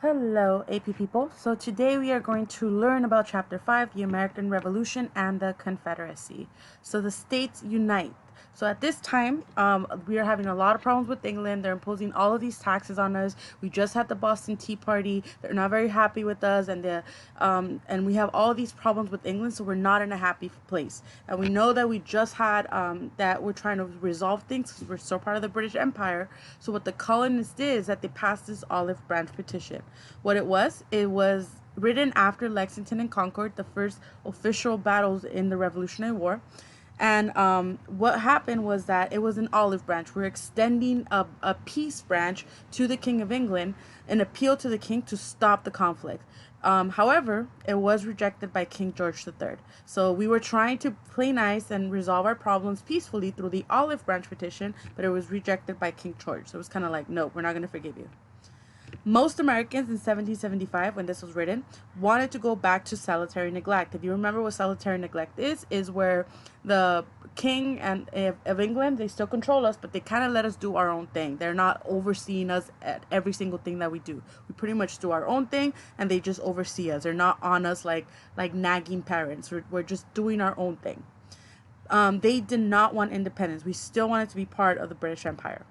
Hello, AP people. So today we are going to learn about Chapter 5, the American Revolution and the Confederacy. So the states unite. So at this time, we are having a lot of problems with England. They're imposing all of these taxes on us. We just had the Boston Tea Party. They're not very happy with us, and we have all these problems with England. So we're not in a happy place. And we know that we just had that we're trying to resolve things because we're still part of the British Empire. So what the colonists did is that they passed this olive branch petition. What it was written after Lexington and Concord, the first official battles in the Revolutionary War. And what happened was that it was an olive branch. We're extending a peace branch to the King of England, an appeal to the king to stop the conflict. However, it was rejected by King George III. So we were trying to play nice and resolve our problems peacefully through the olive branch petition, but it was rejected by King George. So it was kind of like, no, we're not going to forgive you. Most Americans in 1775, when this was written, wanted to go back to salutary neglect. If you remember what salutary neglect is where the king of England, they still control us, but they kind of let us do our own thing. They're not overseeing us at every single thing that we do. We pretty much do our own thing, and they just oversee us. They're not on us like nagging parents. We're just doing our own thing. They did not want independence. We still wanted to be part of the British Empire.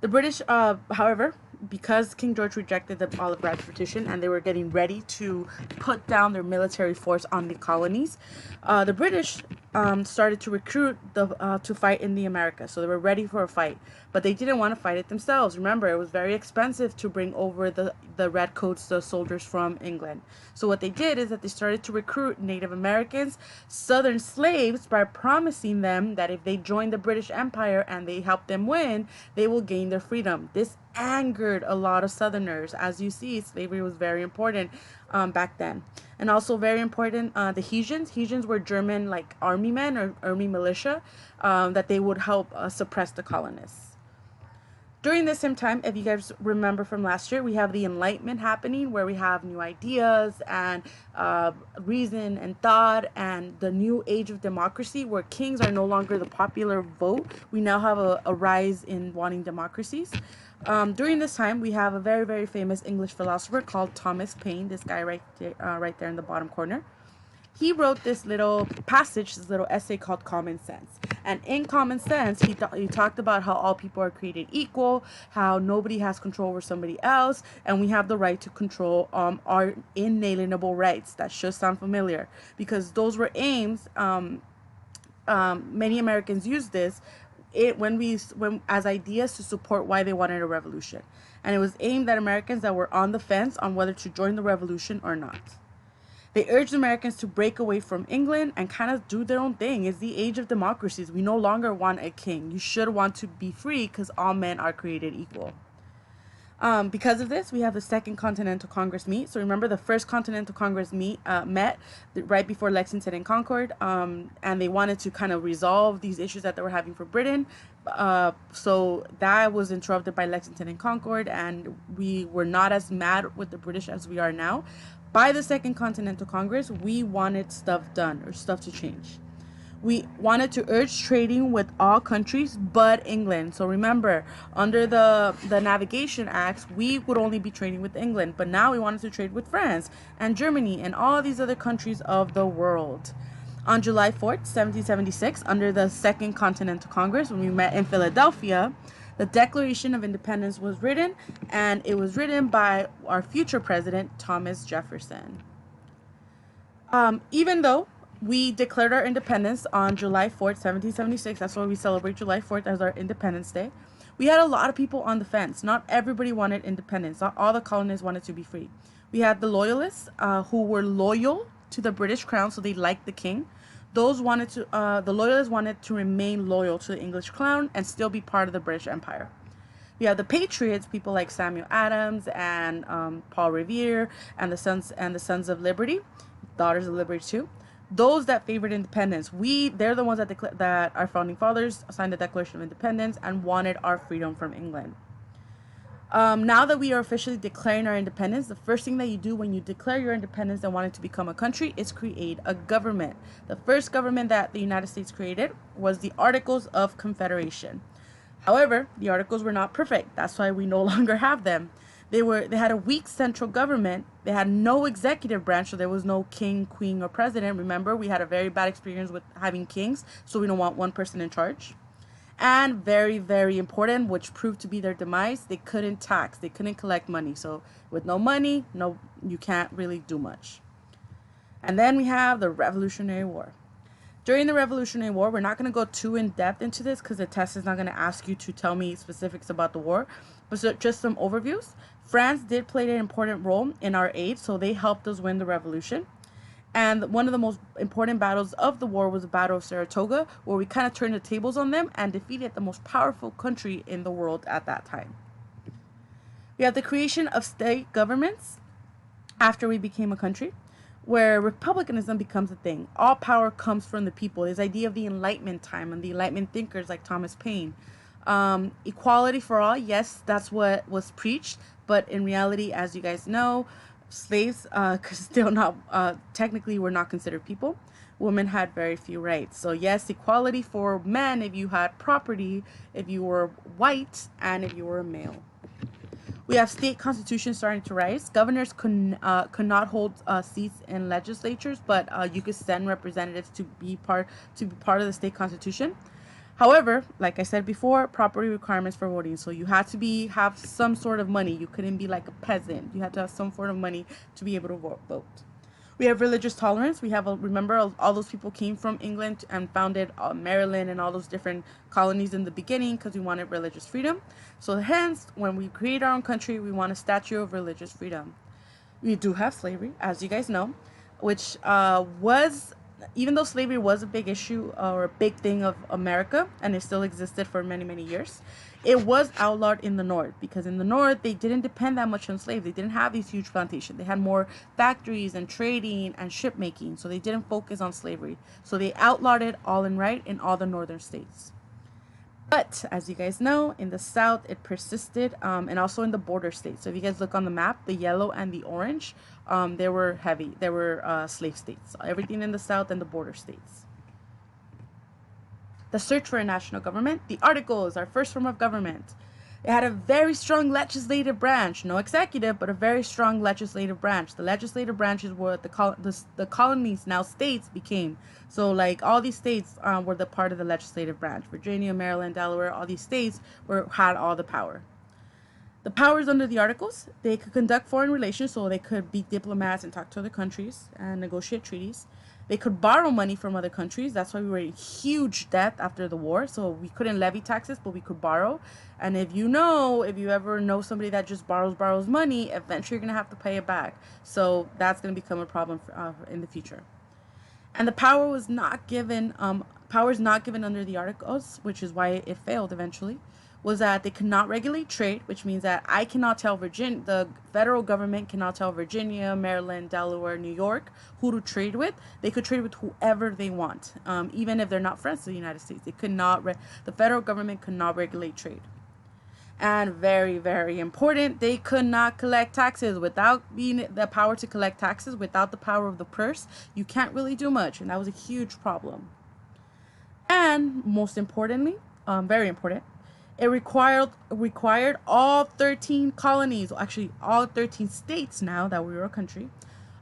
The British, however, because King George rejected the olive branch petition and they were getting ready to put down their military force on the colonies, the British started to recruit to fight in the Americas. So they were ready for a fight, but they didn't want to fight it themselves. Remember, it was very expensive to bring over the redcoats, the soldiers from England. So what they did is that they started to recruit Native Americans, Southern slaves, by promising them that if they joined the British Empire and they helped them win, they will gain their freedom. This angered a lot of Southerners. As you see, slavery was very important back then. And also very important, the Hessians were German army men or army militia that they would help suppress the colonists. During this same time, if you guys remember from last year, we have the Enlightenment happening where we have new ideas and reason and thought and the new age of democracy where kings are no longer the popular vote. We now have a rise in wanting democracies. During this time, we have a very, very famous English philosopher called Thomas Paine, this guy right there in the bottom corner. He wrote this little passage, this little essay called Common Sense. And in Common Sense, he talked about how all people are created equal, how nobody has control over somebody else, and we have the right to control our inalienable rights. That should sound familiar because those were aims. Many Americans use this when as ideas to support why they wanted a revolution, and it was aimed at Americans that were on the fence on whether to join the revolution or not. They urged Americans to break away from England and kind of do their own thing. It's the age of democracies. We no longer want a king. You should want to be free because all men are created equal. Because of this, we have the Second Continental Congress meet. So remember, the First Continental Congress met right before Lexington and Concord, and they wanted to kind of resolve these issues that they were having for Britain. So that was interrupted by Lexington and Concord, and we were not as mad with the British as we are now. By the Second Continental Congress, we wanted stuff done or stuff to change. We wanted to urge trading with all countries but England. So remember, under the Navigation Acts, we would only be trading with England. But now we wanted to trade with France and Germany and all these other countries of the world. On July 4th, 1776, under the Second Continental Congress, when we met in Philadelphia, the Declaration of Independence was written, and it was written by our future president, Thomas Jefferson. Even though we declared our independence on July 4th, 1776, that's why we celebrate July 4th as our Independence Day, we had a lot of people on the fence. Not everybody wanted independence. Not all the colonists wanted to be free. We had the Loyalists who were loyal to the British crown, so they liked the king. The Loyalists wanted to remain loyal to the English crown and still be part of the British Empire. We have the Patriots, people like Samuel Adams and Paul Revere and the Sons of Liberty, Daughters of Liberty too. Those that favored independence, they're the ones that our founding fathers signed the Declaration of Independence and wanted our freedom from England. Now that we are officially declaring our independence, the first thing that you do when you declare your independence and want it to become a country is create a government. The first government that the United States created was the Articles of Confederation. However, the articles were not perfect. That's why we no longer have them. They had a weak central government. They had no executive branch, so there was no king, queen, or president. Remember, we had a very bad experience with having kings, so we don't want one person in charge. And very, very important, which proved to be their demise, they couldn't tax. They couldn't collect money. So with no money, you can't really do much. And then we have the Revolutionary War. During the Revolutionary War, we're not going to go too in depth into this because the test is not going to ask you to tell me specifics about the war, but so just some overviews. France did play an important role in our aid, so they helped us win the revolution. And one of the most important battles of the war was the Battle of Saratoga, where we kind of turned the tables on them and defeated the most powerful country in the world at that time. We have the creation of state governments after we became a country, where republicanism becomes a thing. All power comes from the people. This idea of the Enlightenment time and the Enlightenment thinkers like Thomas Paine. Equality for all, yes, that's what was preached, but in reality, as you guys know, slaves still not technically were not considered people. Women had very few rights. So yes, equality for men if you had property, if you were white, and if you were a male. We have state constitutions starting to rise. Governors could not hold seats in legislatures, but you could send representatives to be part of the state constitution. However, like I said before, property requirements for voting. So you had to have some sort of money. You couldn't be like a peasant. You had to have some sort of money to be able to vote. We have religious tolerance. We have, remember, all those people came from England and founded Maryland and all those different colonies in the beginning because we wanted religious freedom. So hence, when we create our own country, we want a statue of religious freedom. We do have slavery, as you guys know, which even though slavery was a big issue or a big thing of America, and it still existed for many, many years, it was outlawed in the North because in the North, they didn't depend that much on slaves. They didn't have these huge plantations. They had more factories and trading and ship making, so they didn't focus on slavery. So they outlawed it all in all the northern states. But as you guys know, in the South, it persisted, and also in the border states. So if you guys look on the map, the yellow and the orange, they were slave states. Everything in the South and the border states. The search for a national government. The Articles, our first form of government. It had a very strong legislative branch, no executive, but a very strong legislative branch. The legislative branch is what the colonies, now states, became. So like all these states were the part of the legislative branch. Virginia, Maryland, Delaware, all these states had all the power. The powers under the Articles, they could conduct foreign relations, so they could be diplomats and talk to other countries and negotiate treaties. They could borrow money from other countries. That's why we were in huge debt after the war. So we couldn't levy taxes, but we could borrow. And if you ever know somebody that just borrows money, eventually you're going to have to pay it back. So that's going to become a problem in the future. And the power was not given, powers not given under the Articles, which is why it failed eventually, was that they could not regulate trade, which means that the federal government cannot tell Virginia, Maryland, Delaware, New York who to trade with. They could trade with whoever they want, even if they're not friends of the United States. The federal government could not regulate trade. And very, very important, they could not collect taxes. Without being the power to collect taxes, without the power of the purse, you can't really do much, and that was a huge problem. And most importantly, very important, it required all 13 colonies, actually all 13 states now that we were a country,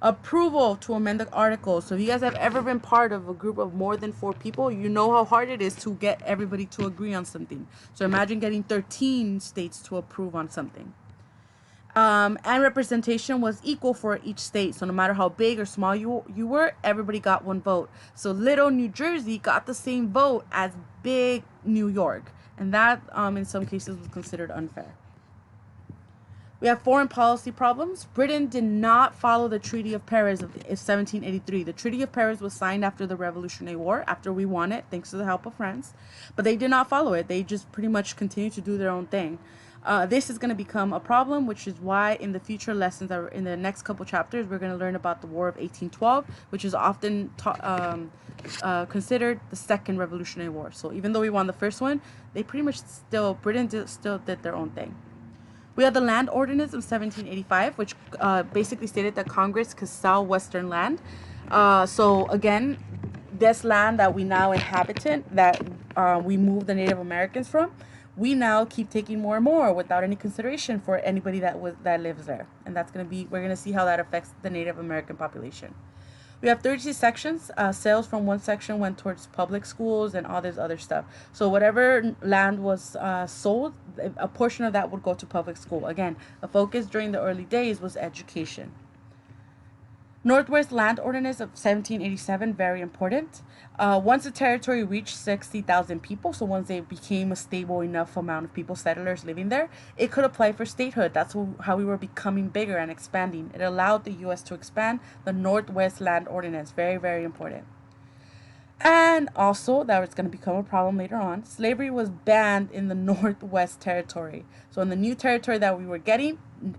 approval to amend the Articles. So if you guys have ever been part of a group of more than 4 people, you know how hard it is to get everybody to agree on something. So imagine getting 13 states to approve on something. And representation was equal for each state. So no matter how big or small you were, everybody got one vote. So little New Jersey got the same vote as big New York. And that, in some cases, was considered unfair. We have foreign policy problems. Britain did not follow the Treaty of Paris of 1783. The Treaty of Paris was signed after the Revolutionary War, after we won it, thanks to the help of France. But they did not follow it. They just pretty much continued to do their own thing. This is going to become a problem, which is why in the future lessons that are in the next couple chapters, we're going to learn about the War of 1812, which is often considered the Second Revolutionary War. So even though we won the first one, Britain still did their own thing. We had the Land Ordinance of 1785, which basically stated that Congress could sell Western land. So again, this land that we now inhabit, that we moved the Native Americans from, we now keep taking more and more without any consideration for anybody that lives there. And we're gonna see how that affects the Native American population. We have 36 sections. Sales from one section went towards public schools and all this other stuff. So whatever land was sold, a portion of that would go to public school. Again, a focus during the early days was education. Northwest Land Ordinance of 1787, very important. Once the territory reached 60,000 people, so once they became a stable enough amount of people, settlers living there, it could apply for statehood. That's how we were becoming bigger and expanding. It allowed the U.S. to expand the Northwest Land Ordinance, very, very important. And also, that was going to become a problem later on, slavery was banned in the Northwest Territory. So in the new territory that we were getting,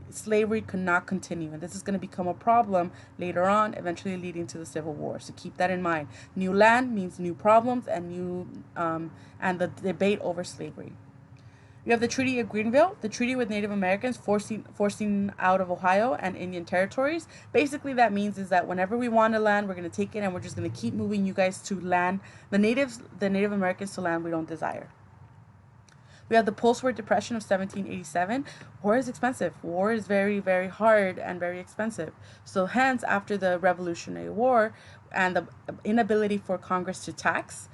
slavery could not continue. And this is going to become a problem later on, eventually leading to the Civil War. So keep that in mind. New land means new problems and the debate over slavery. You have the Treaty of Greenville, the treaty with Native Americans forcing out of Ohio and Indian territories. Basically, that means is that whenever we want a land, we're going to take it and we're just going to keep moving you guys to land, the Native Americans to land we don't desire. We have the post-war depression of 1787. War is expensive. War is very, very hard and very expensive. So hence, after the Revolutionary War and the inability for Congress to tax,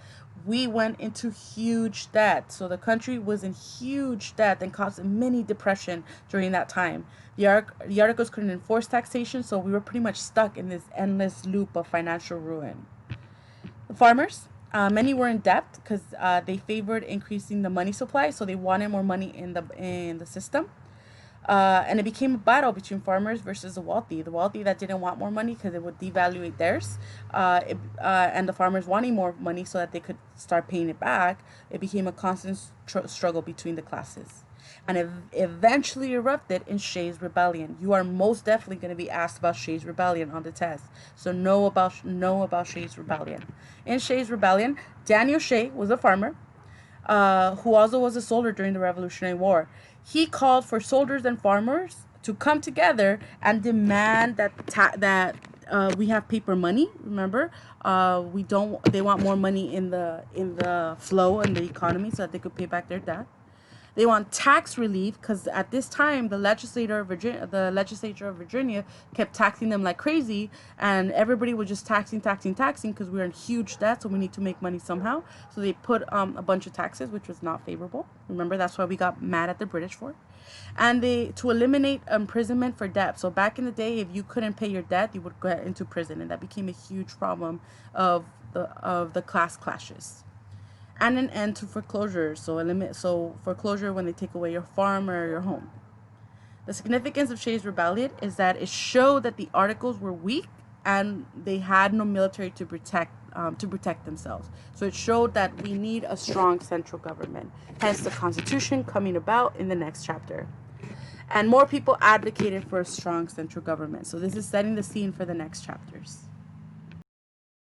we went into huge debt. So the country was in huge debt and caused a mini depression during that time. The articles couldn't enforce taxation, so we were pretty much stuck in this endless loop of financial ruin. The farmers, many were in debt because they favored increasing the money supply, so they wanted more money in the system. And it became a battle between farmers versus the wealthy. The wealthy that didn't want more money because it would devaluate theirs, and the farmers wanting more money so that they could start paying it back. It became a constant struggle between the classes. And it eventually erupted in Shays' Rebellion. You are most definitely going to be asked about Shays' Rebellion on the test. So know about Shays' Rebellion. In Shays' Rebellion, Daniel Shay was a farmer who also was a soldier during the Revolutionary War. He called for soldiers and farmers to come together and demand that we have paper money. Remember, we don't. They want more money in the flow and the economy so that they could pay back their debt. They want tax relief because at this time the legislature of Virginia kept taxing them like crazy, and everybody was just taxing because we were in huge debt, so we need to make money somehow. So they put a bunch of taxes, which was not favorable. Remember, that's why we got mad at the British for. And to eliminate imprisonment for debt. So back in the day, if you couldn't pay your debt, you would go into prison, and that became a huge problem of the class clashes. And an end to foreclosure. So foreclosure when they take away your farm or your home. The significance of Shays' Rebellion is that it showed that the Articles were weak and they had no military to protect themselves. So it showed that we need a strong central government. Hence the Constitution coming about in the next chapter. And more people advocated for a strong central government. So this is setting the scene for the next chapters.